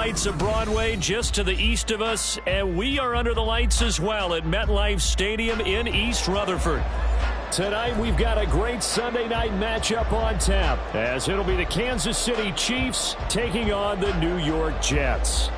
lights of Broadway just to the east of us, and we are under the lights as well at MetLife Stadium in East Rutherford. Tonight, we've got a great Sunday night matchup on tap, as it'll be the Kansas City Chiefs taking on the New York Jets.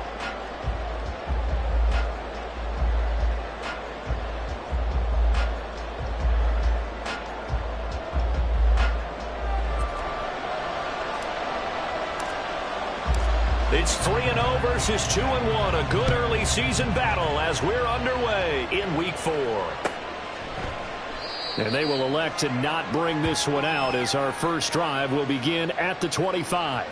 It's 3-0 versus 2-1, a good early season battle as we're underway in Week 4. And they will elect to not bring this one out as our first drive will begin at the 25.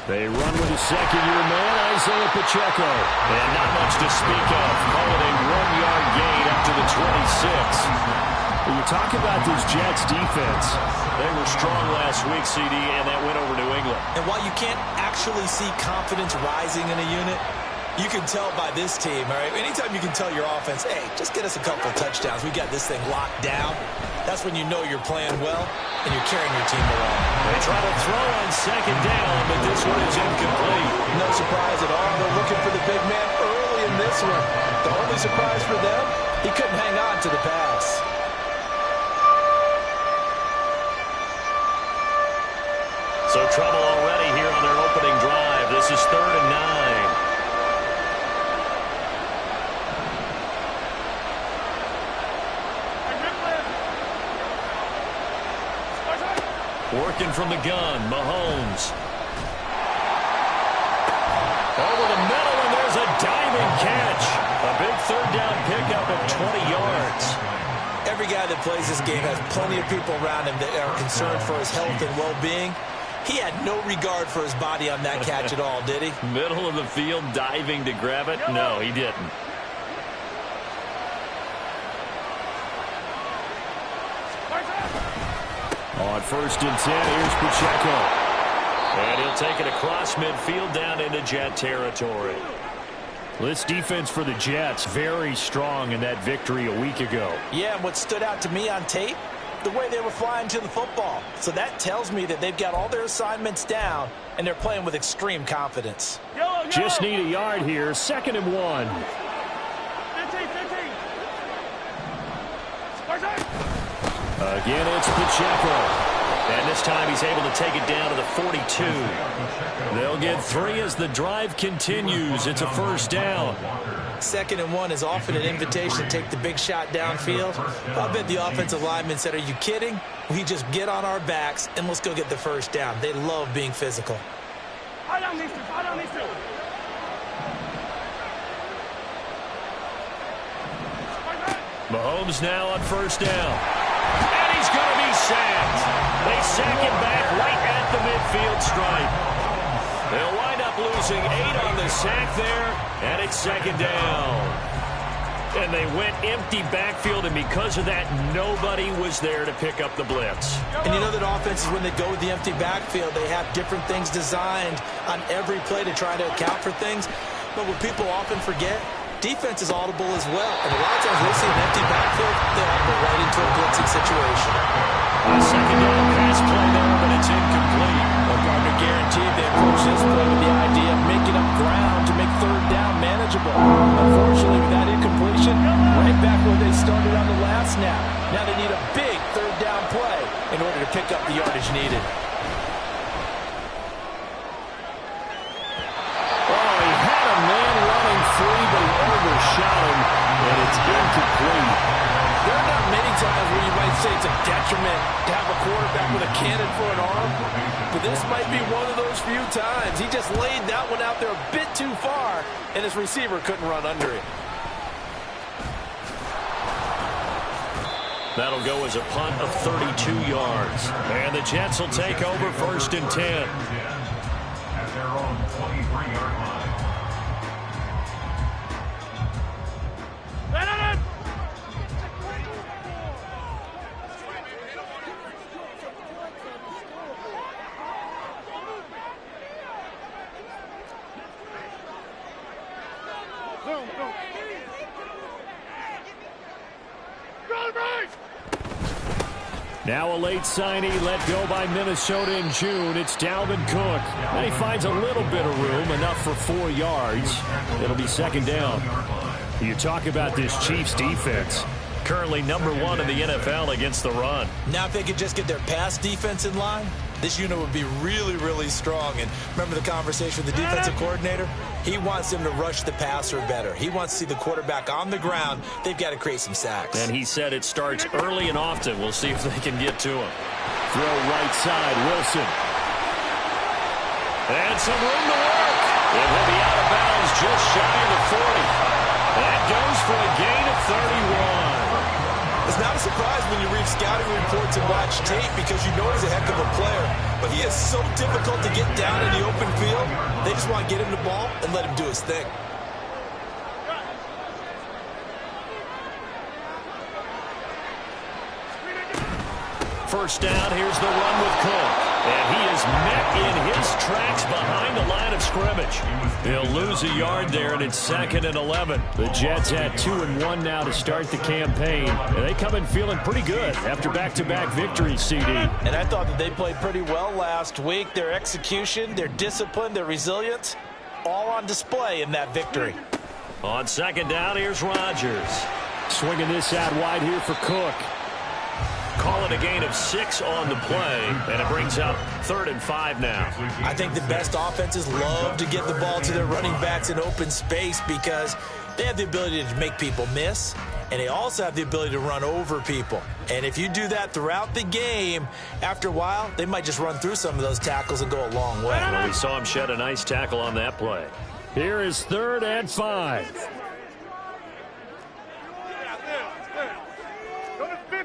They run with a second-year man, Isaiah Pacheco. And not much to speak of. Call it a 1-yard gain up to the 26. When you talk about this Jets defense, they were strong last week, CD, and that went over New England. And while you can't actually see confidence rising in a unit, you can tell by this team, all right? Anytime you can tell your offense, hey, just get us a couple touchdowns. We got this thing locked down. That's when you know you're playing well and you're carrying your team along. They try to throw on second down, but this one is incomplete. No surprise at all. They're looking for the big man early in this one. The only surprise for them, he couldn't hang on to the pass. So trouble already here on their opening drive. This is 3rd and 9. Working from the gun, Mahomes. Over the middle, and there's a diving catch. A big 3rd down pickup of 20 yards. Every guy that plays this game has plenty of people around him that are concerned for his health and well-being. He had no regard for his body on that catch at all, did he? Middle of the field, diving to grab it? No, he didn't. On 1st and 10, here's Pacheco. And he'll take it across midfield down into Jet territory. This defense for the Jets, very strong in that victory a week ago. Yeah, and what stood out to me on tape, the way they were flying to the football. So that tells me that they've got all their assignments down, and they're playing with extreme confidence. Just need a yard here, 2nd and 1. Again, it's Pacheco. And this time he's able to take it down to the 42. They'll get 3 as the drive continues. It's a 1st down. 2nd and 1 is often an invitation to take the big shot downfield. I bet the offensive linemen said, are you kidding? We just get on our backs and let's go get the 1st down. They love being physical. Mahomes now on 1st down. And he's going to be sacked. They sack him back right at the midfield stripe. They'll wind up losing 8 on the sack there, and it's 2nd down. And they went empty backfield, and because of that, nobody was there to pick up the blitz. And you know that offenses, when they go with the empty backfield, they have different things designed on every play to try to account for things. But what people often forget, defense is audible as well. And a lot of times we'll see an empty backfield, they audible right into a blitzing situation. A 2nd down pass play there, but it's incomplete. Well, Gardner guaranteed they approach this play with the idea of making up ground to make 3rd down manageable. Unfortunately, with that incompletion, right back where they started on the last snap. Now they need a big 3rd down play in order to pick up the yardage needed. Oh, he had a man running free, but he overshot him, and it's incomplete. There are not many times where you might say it's a detriment to have a quarterback with a cannon for an arm, but this might be one of those few times. He just laid that one out there a bit too far, and his receiver couldn't run under it. That'll go as a punt of 32 yards. And the Jets will take over 1st and 10. At their own 23-yard line. Now a late signee let go by Minnesota in June. It's Dalvin Cook. And he finds a little bit of room, enough for 4 yards. It'll be second down. You talk about this Chiefs defense. Currently #1 in the NFL against the run. Now if they could just get their pass defense in line, this unit would be really, really strong. And remember the conversation with the defensive coordinator? He wants them to rush the passer better. He wants to see the quarterback on the ground. They've got to create some sacks. And he said it starts early and often. We'll see if they can get to him. Throw right side, Wilson. And some room to work. It will be out of bounds just shy of the 40. That goes for a gain of 31. It's not a surprise when you read scouting reports and watch tape because you know he's a heck of a player. But he is so difficult to get down in the open field. They just want to get him the ball and let him do his thing. First down, here's the run with Cook. And he is met in his tracks behind the line of scrimmage. He'll lose a yard there, and it's 2nd and 11. The Jets had 2-1 now to start the campaign. And they come in feeling pretty good after back-to-back victories, CD. And I thought that they played pretty well last week. Their execution, their discipline, their resilience, all on display in that victory. On second down, here's Rodgers. Swinging this out wide here for Cook. Call it a gain of 6 on the play, and it brings up 3rd and 5 now. I think the best offenses love to get the ball to their running backs in open space because they have the ability to make people miss, and they also have the ability to run over people. And if you do that throughout the game, after a while, they might just run through some of those tackles and go a long way. Well, we saw him shed a nice tackle on that play. Here is 3rd and 5.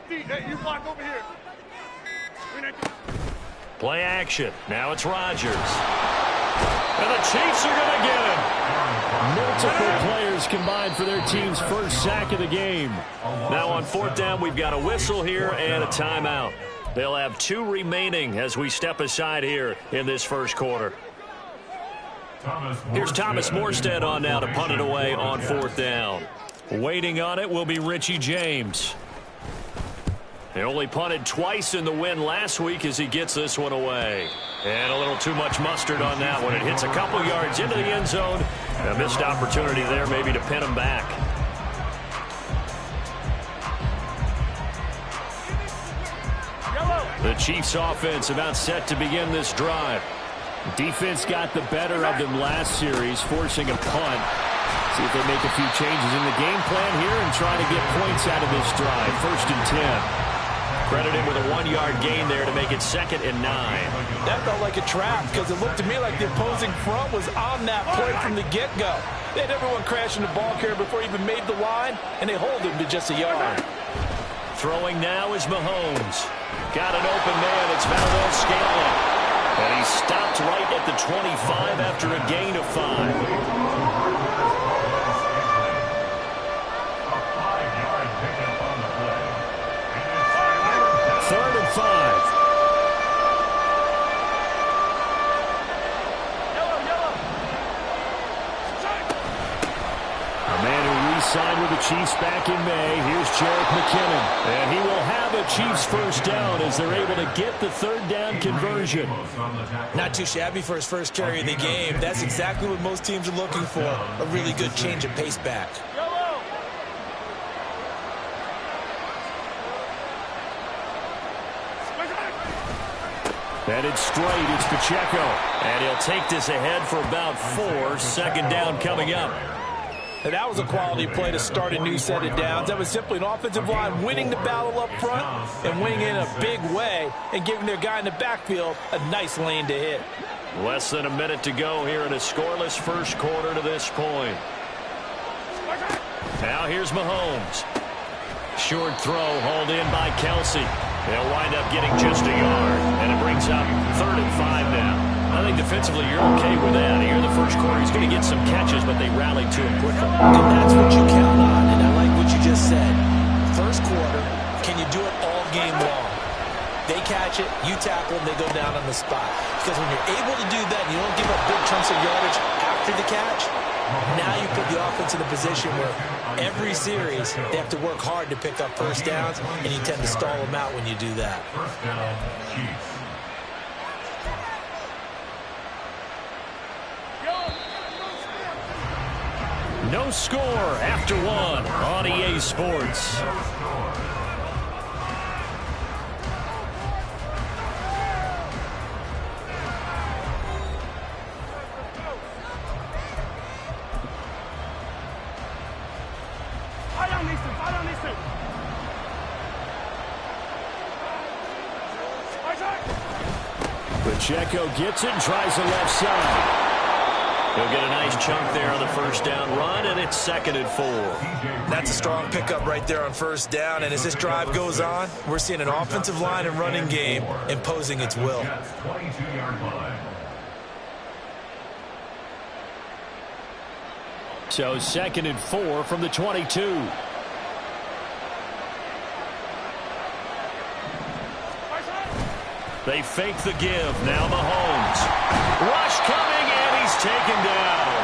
Hey, you block over here. Play action. Now it's Rodgers. And the Chiefs are going to get him. Multiple players combined for their team's first sack of the game. Now on 4th down, we've got a whistle here and a timeout. They'll have 2 remaining as we step aside here in this first quarter. Here's Thomas Morstead on now to punt it away on 4th down. Waiting on it will be Richie James. They only punted twice in the win last week as he gets this one away. And a little too much mustard on that one. It hits a couple yards into the end zone. A missed opportunity there maybe to pin him back. The Chiefs offense about set to begin this drive. Defense got the better of them last series, forcing a punt. See if they make a few changes in the game plan here and try to get points out of this drive. 1st and 10. Credited with a 1-yard gain there to make it 2nd and 9. That felt like a trap because it looked to me like the opposing front was on that play from the get-go. They had everyone crashing the ball carrier before he even made the line, and they hold him to just a yard. Throwing now is Mahomes. Got an open man. It's Valdez-Scantling. And he stopped right at the 25 after a gain of 5. Signed with the Chiefs back in May. Here's Jerick McKinnon. And he will have a Chiefs first down as they're able to get the 3rd down conversion. Not too shabby for his first carry of the game. That's exactly what most teams are looking for. A really good change of pace back. Headed straight, it's Pacheco. And he'll take this ahead for about 4. 2nd down coming up. And that was a quality play to start a new set of downs. That was simply an offensive line winning the battle up front and winning in a big way and giving their guy in the backfield a nice lane to hit. Less than a minute to go here in a scoreless first quarter to this point. Now here's Mahomes. Short throw hauled in by Kelsey. They'll wind up getting just a yard, and it brings up 3rd and 5 now. I think defensively you're okay with that. Here in the first quarter, he's going to get some catches, but they rallied to him quickly. And that's what you count on, and I like what you just said. First quarter, can you do it all game long? They catch it, you tackle them, they go down on the spot. Because when you're able to do that and you don't give up big chunks of yardage after the catch, Now you put the offense in a position where every series they have to work hard to pick up first downs, and you tend to stall them out when you do that. First down, Chiefs. No score after one on EA Sports. Pacheco gets it and tries the left side. He'll get a nice chunk there on the first down run, and it's 2nd and 4. That's a strong pickup right there on first down, and as this drive goes on, we're seeing an offensive line and running game imposing its will. 22-yard line. So 2nd and 4 from the 22. They fake the give. Now Mahomes. Rush coming, and he's taken down.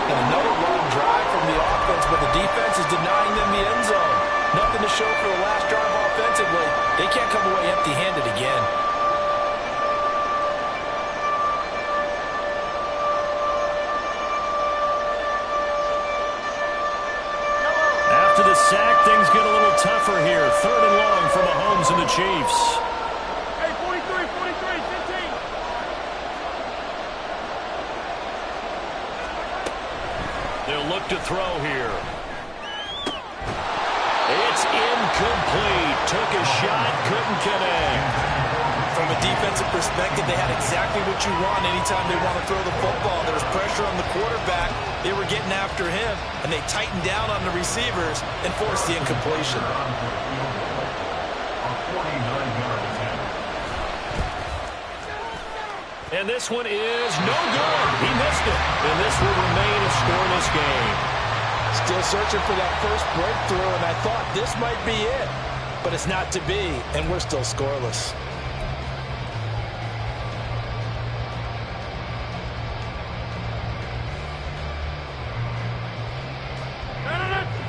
Another long drive from the offense, but the defense is denying them the end zone. Nothing to show for the last drive offensively. They can't come away empty-handed again. After the sack, things get a little tougher here. 3rd and long for Mahomes and the Chiefs. They'll look to throw here. It's incomplete. Took a shot, couldn't connect. From a defensive perspective, they had exactly what you want anytime they want to throw the football. There was pressure on the quarterback. They were getting after him, and they tightened down on the receivers and forced the incompletion. And this one is no good. He missed it. And this will remain a scoreless game. Still searching for that first breakthrough, and I thought this might be it. But it's not to be, and we're still scoreless.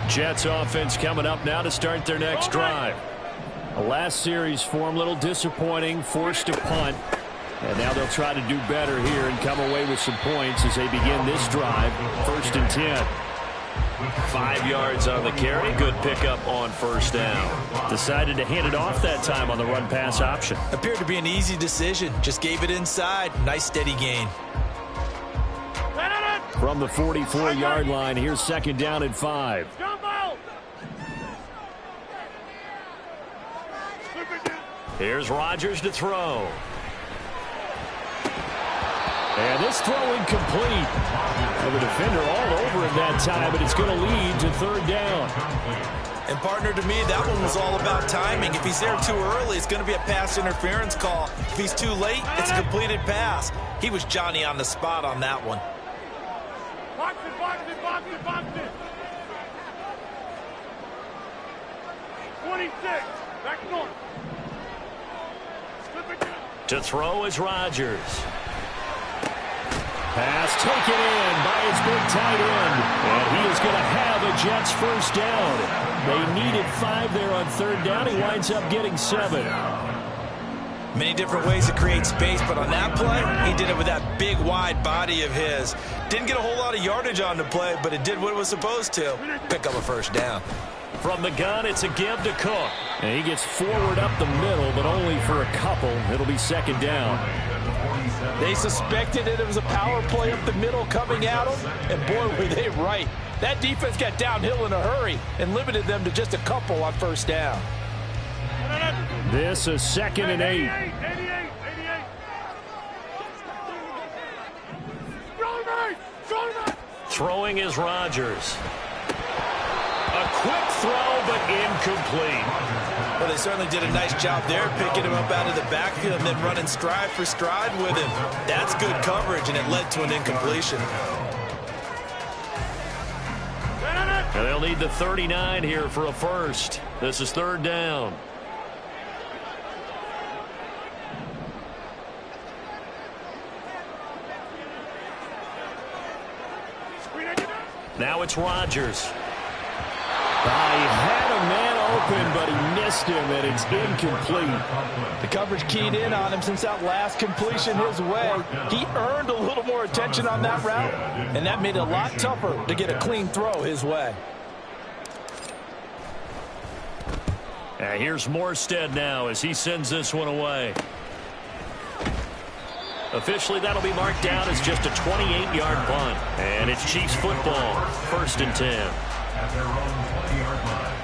Jets offense coming up now to start their next drive. The last series for them, a little disappointing, forced to punt. And now they'll try to do better here and come away with some points as they begin this drive. 1st and 10. 5 yards on the carry. Good pickup on first down. Decided to hand it off that time on the run-pass option. Appeared to be an easy decision. Just gave it inside. Nice steady gain. From the 44-yard line, here's 2nd down and 5. Here's Rodgers to throw. And this throw incomplete. The defender all over him that time, but it's going to lead to 3rd down. And partner, to me, that one was all about timing. If he's there too early, it's going to be a pass interference call. If he's too late, it's a completed pass. He was Johnny on the spot on that one. Box it, box it, box it, box it. 26. Back north. To throw is Rodgers. Pass taken in by his big tight end. And he is going to have a Jets first down. They needed 5 there on 3rd down. He winds up getting 7. Many different ways to create space, but on that play, he did it with that big, wide body of his. Didn't get a whole lot of yardage on the play, but it did what it was supposed to. Pick up a first down. From the gun, it's a give to Cook. And he gets forward up the middle, but only for a couple. It'll be 2nd down. They suspected it was a power play up the middle coming at them, and boy, were they right. That defense got downhill in a hurry and limited them to just a couple on first down. This is 2nd and 8. 88. Throwing is Rodgers. A quick throw, but incomplete. Well, they certainly did a nice job there, picking him up out of the backfield and then running stride for stride with him. That's good coverage, and it led to an incompletion. And they'll need the 39 here for a first. This is 3rd down. Now it's Rodgers. He had a man open, but he missed him, and it's incomplete. The coverage keyed in on him since that last completion his way. He earned a little more attention on that route, and that made it a lot tougher to get a clean throw his way. Here's Morstead now as he sends this one away. Officially, that'll be marked down as just a 28-yard punt. And it's Chiefs football, 1st and 10. At their own 20-yard line.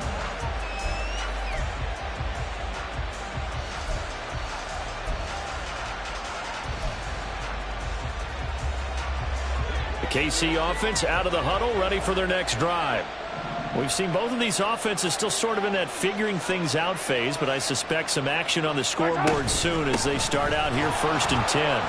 The KC offense out of the huddle, ready for their next drive. We've seen both of these offenses still sort of in that figuring things out phase, but I suspect some action on the scoreboard soon as they start out here 1st and 10.